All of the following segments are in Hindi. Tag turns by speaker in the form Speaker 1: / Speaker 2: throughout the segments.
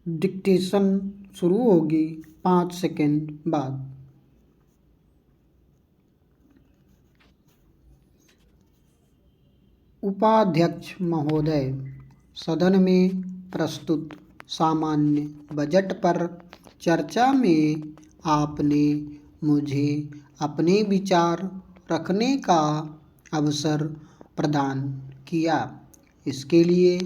Speaker 1: डिक्टेशन शुरू होगी 5 सेकंड बाद। उपाध्यक्ष महोदय, सदन में प्रस्तुत सामान्य बजट पर चर्चा में आपने मुझे अपने विचार रखने का अवसर प्रदान किया। इसके लिए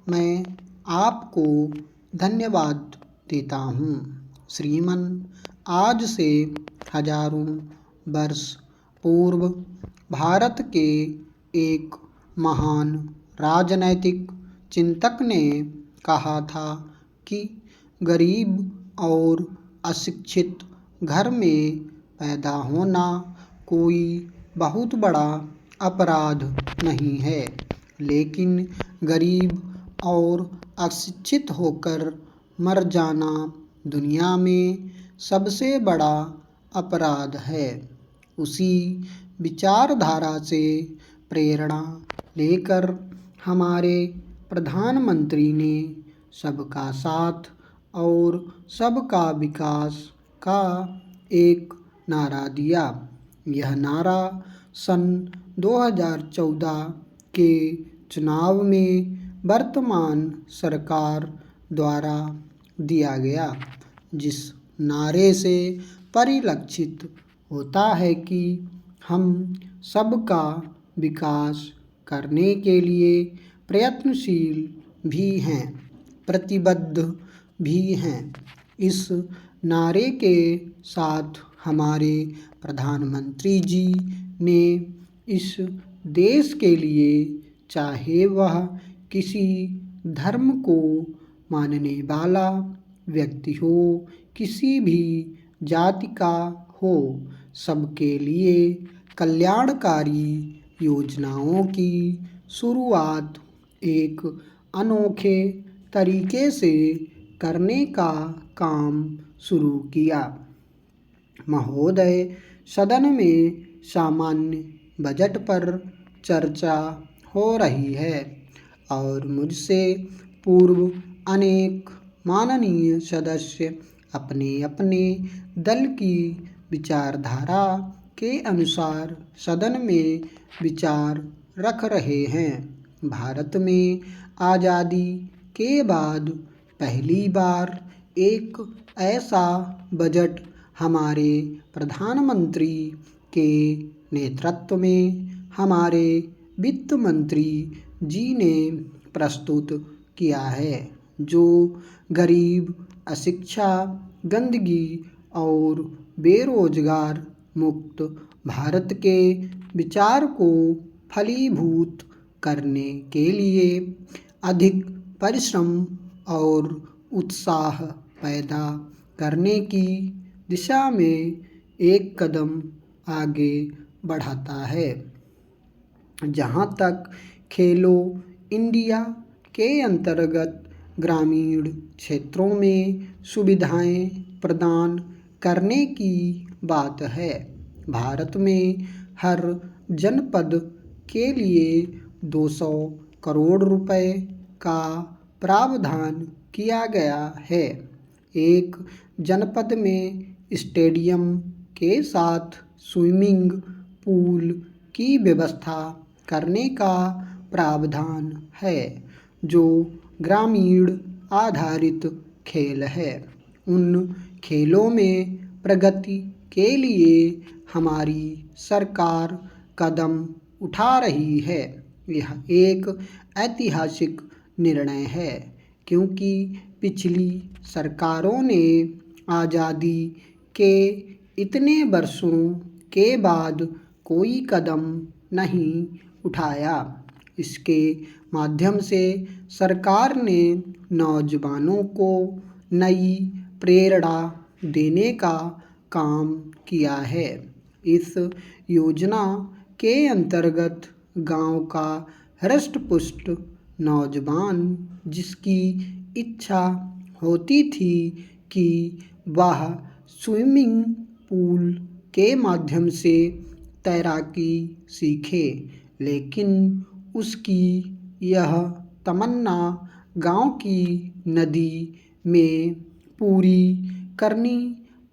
Speaker 1: मैं आपको धन्यवाद देता हूँ। श्रीमान, आज से हजारों वर्ष पूर्व भारत के एक महान राजनैतिक चिंतक ने कहा था कि गरीब और अशिक्षित घर में पैदा होना कोई बहुत बड़ा अपराध नहीं है, लेकिन गरीब और अशिक्षित होकर मर जाना दुनिया में सबसे बड़ा अपराध है। उसी विचारधारा से प्रेरणा लेकर हमारे प्रधानमंत्री ने सबका साथ और सबका विकास का एक नारा दिया। यह नारा सन 2014 के चुनाव में वर्तमान सरकार द्वारा दिया गया, जिस नारे से परिलक्षित होता है कि हम सबका विकास करने के लिए प्रयत्नशील भी हैं, प्रतिबद्ध भी हैं। इस नारे के साथ हमारे प्रधानमंत्री जी ने इस देश के लिए, चाहे वह किसी धर्म को मानने वाला व्यक्ति हो, किसी भी जाति का हो, सबके लिए कल्याणकारी योजनाओं की शुरुआत एक अनोखे तरीके से करने का काम शुरू किया। महोदय, सदन में सामान्य बजट पर चर्चा हो रही है और मुझसे पूर्व अनेक माननीय सदस्य अपने अपने दल की विचारधारा के अनुसार सदन में विचार रख रहे हैं। भारत में आज़ादी के बाद पहली बार एक ऐसा बजट हमारे प्रधानमंत्री के नेतृत्व में हमारे वित्त मंत्री जी ने प्रस्तुत किया है, जो गरीब, अशिक्षा, गंदगी और बेरोजगार मुक्त भारत के विचार को फलीभूत करने के लिए अधिक परिश्रम और उत्साह पैदा करने की दिशा में एक कदम आगे बढ़ाता है। जहाँ तक खेलो इंडिया के अंतर्गत ग्रामीण क्षेत्रों में सुविधाएं प्रदान करने की बात है, भारत में हर जनपद के लिए 200 करोड़ रुपए का प्रावधान किया गया है। एक जनपद में स्टेडियम के साथ स्विमिंग पूल की व्यवस्था करने का प्रावधान है, जो ग्रामीण आधारित खेल है। उन खेलों में प्रगति के लिए हमारी सरकार कदम उठा रही है। यह एक ऐतिहासिक निर्णय है, क्योंकि पिछली सरकारों ने आज़ादी के इतने वर्षों के बाद कोई कदम नहीं उठाया। इसके माध्यम से सरकार ने नौजवानों को नई प्रेरणा देने का काम किया है। इस योजना के अंतर्गत गांव का हृष्ट-पुष्ट नौजवान, जिसकी इच्छा होती थी कि वह स्विमिंग पूल के माध्यम से तैराकी सीखे, लेकिन उसकी यह तमन्ना गांव की नदी में पूरी करनी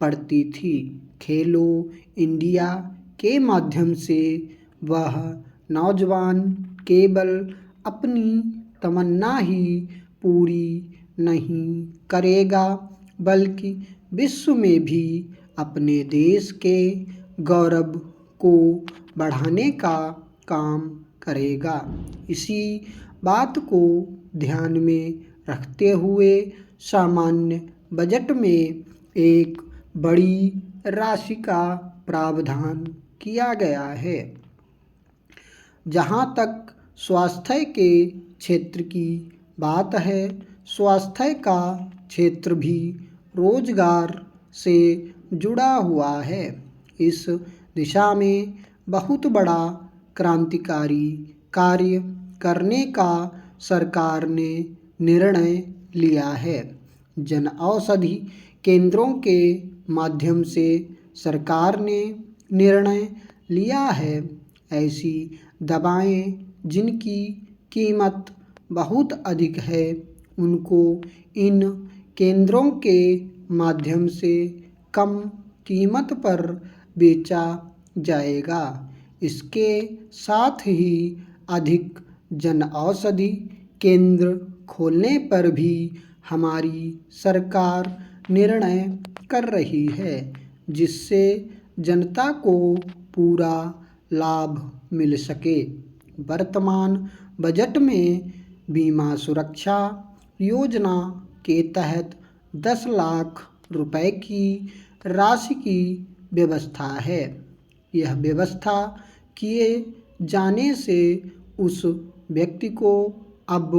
Speaker 1: पड़ती थी। खेलो इंडिया के माध्यम से वह नौजवान केवल अपनी तमन्ना ही पूरी नहीं करेगा बल्कि विश्व में भी अपने देश के गौरव को बढ़ाने का काम करेगा। इसी बात को ध्यान में रखते हुए सामान्य बजट में एक बड़ी राशि का प्रावधान किया गया है। जहाँ तक स्वास्थ्य के क्षेत्र की बात है, स्वास्थ्य का क्षेत्र भी रोजगार से जुड़ा हुआ है। इस दिशा में बहुत बड़ा क्रांतिकारी कार्य करने का सरकार ने निर्णय लिया है। जन औषधि केंद्रों के माध्यम से सरकार ने निर्णय लिया है ऐसी दवाएं जिनकी कीमत बहुत अधिक है उनको इन केंद्रों के माध्यम से कम कीमत पर बेचा जाएगा। इसके साथ ही अधिक जन औषधि केंद्र खोलने पर भी हमारी सरकार निर्णय कर रही है जिससे जनता को पूरा लाभ मिल सके। वर्तमान बजट में बीमा सुरक्षा योजना के तहत 10 लाख रुपए की राशि की व्यवस्था है। यह व्यवस्था किए जाने से उस व्यक्ति को अब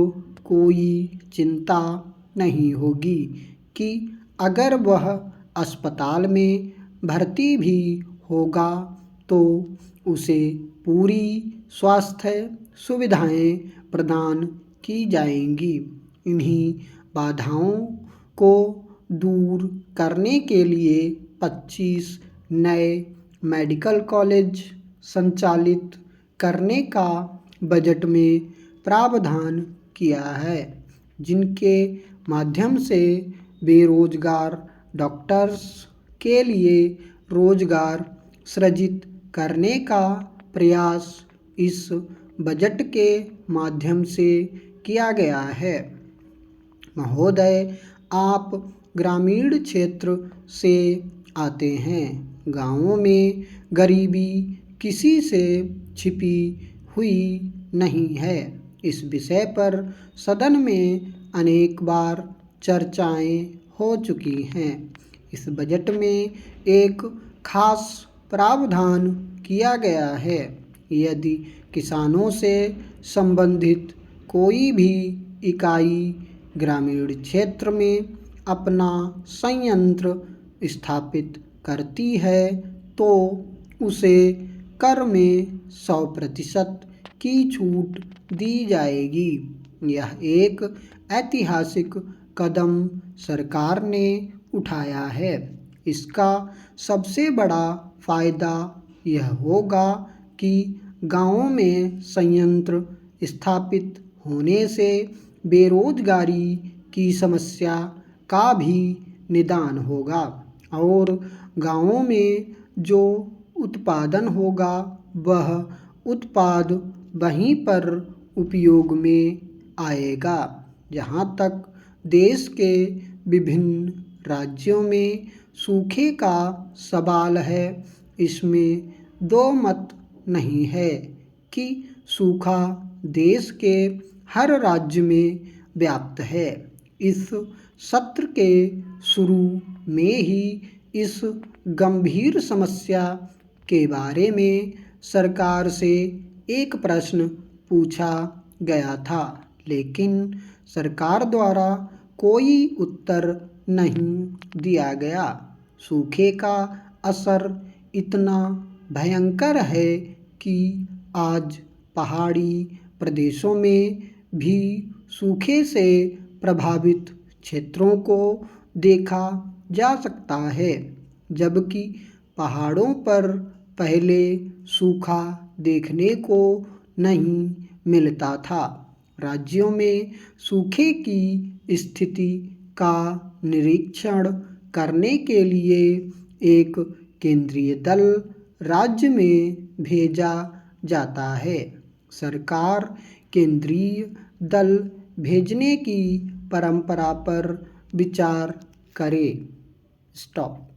Speaker 1: कोई चिंता नहीं होगी कि अगर वह अस्पताल में भर्ती भी होगा तो उसे पूरी स्वास्थ्य सुविधाएं प्रदान की जाएंगी। इन्हीं बाधाओं को दूर करने के लिए 25 नए मेडिकल कॉलेज संचालित करने का बजट में प्रावधान किया है जिनके माध्यम से बेरोजगार डॉक्टर्स के लिए रोजगार सृजित करने का प्रयास इस बजट के माध्यम से किया गया है। महोदय, आप ग्रामीण क्षेत्र से आते हैं। गाँवों में गरीबी किसी से छिपी हुई नहीं है। इस विषय पर सदन में अनेक बार चर्चाएं हो चुकी हैं। इस बजट में एक खास प्रावधान किया गया है। यदि किसानों से संबंधित कोई भी इकाई ग्रामीण क्षेत्र में अपना संयंत्र स्थापित करती है तो उसे कर में 100% की छूट दी जाएगी। यह एक ऐतिहासिक कदम सरकार ने उठाया है। इसका सबसे बड़ा फायदा यह होगा कि गाँवों में संयंत्र स्थापित होने से बेरोजगारी की समस्या का भी निदान होगा और गाँवों में जो उत्पादन होगा वह उत्पाद वहीं पर उपयोग में आएगा। जहाँ तक देश के विभिन्न राज्यों में सूखे का सवाल है, इसमें दो मत नहीं है कि सूखा देश के हर राज्य में व्याप्त है। इस सत्र के शुरू में ही इस गंभीर समस्या के बारे में सरकार से एक प्रश्न पूछा गया था, लेकिन सरकार द्वारा कोई उत्तर नहीं दिया गया। सूखे का असर इतना भयंकर है कि आज पहाड़ी प्रदेशों में भी सूखे से प्रभावित क्षेत्रों को देखा जा सकता है, जबकि पहाड़ों पर पहले सूखा देखने को नहीं मिलता था। राज्यों में सूखे की स्थिति का निरीक्षण करने के लिए एक केंद्रीय दल राज्य में भेजा जाता है। सरकार केंद्रीय दल भेजने की परंपरा पर विचार करे। स्टॉप।